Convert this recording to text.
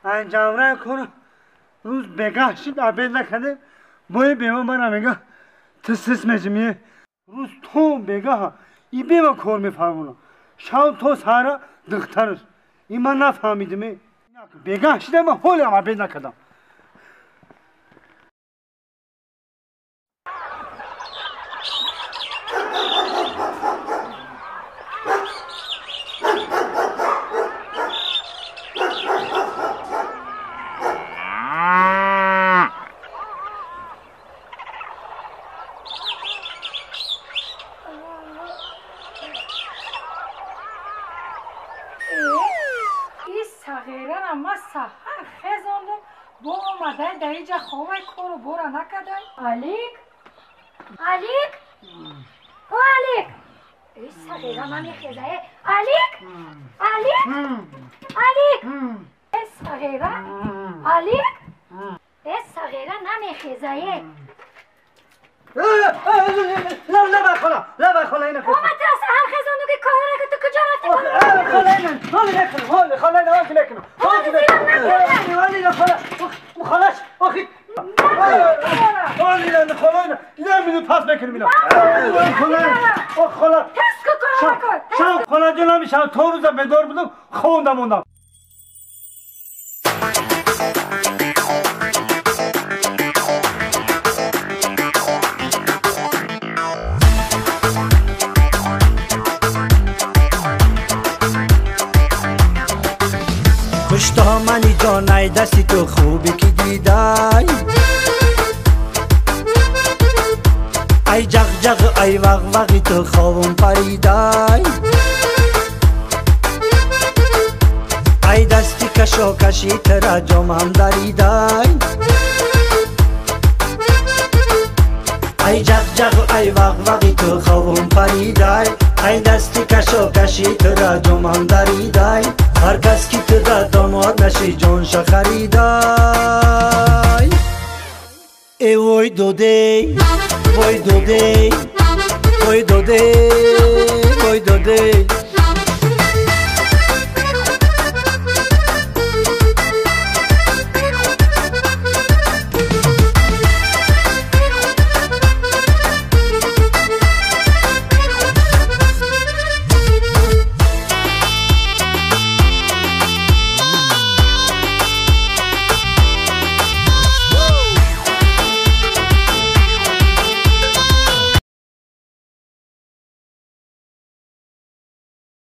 انجام نکنه روز بگاه شد عبید نکنه باید بیمه من میگه تسلیس میجمیه روز تو بگاه ای بیمه کار میفرمونه شاید تو سارا دخترش این من نفهمیدم بگاه شده من حالی هم عبید نکردم اینجا خواه کارو برا نکدای علیک علیک او علیک ای صغیره من میخیزه علیک علیک علیک ای صغیره علیک ای صغیره نمیخیزه لا بخلا اینه اومد راست هر خزانو که کار که تو کجا رفتی پشتا منی جانای دستی تو خوبی که دیدای ای جغ جغ ای وغ وغی تو خوابم پریدای ای دستی کشو کشی ترا جامم دریدای ای جغ جغ ای وغ وغی تو خوابم پریدای ای دستی کشو کشی ترا جامم دریدای هر کس کی تو دا داماد نشی جانش خریدای ای وای دودی وای دودی وای دودی وای دودی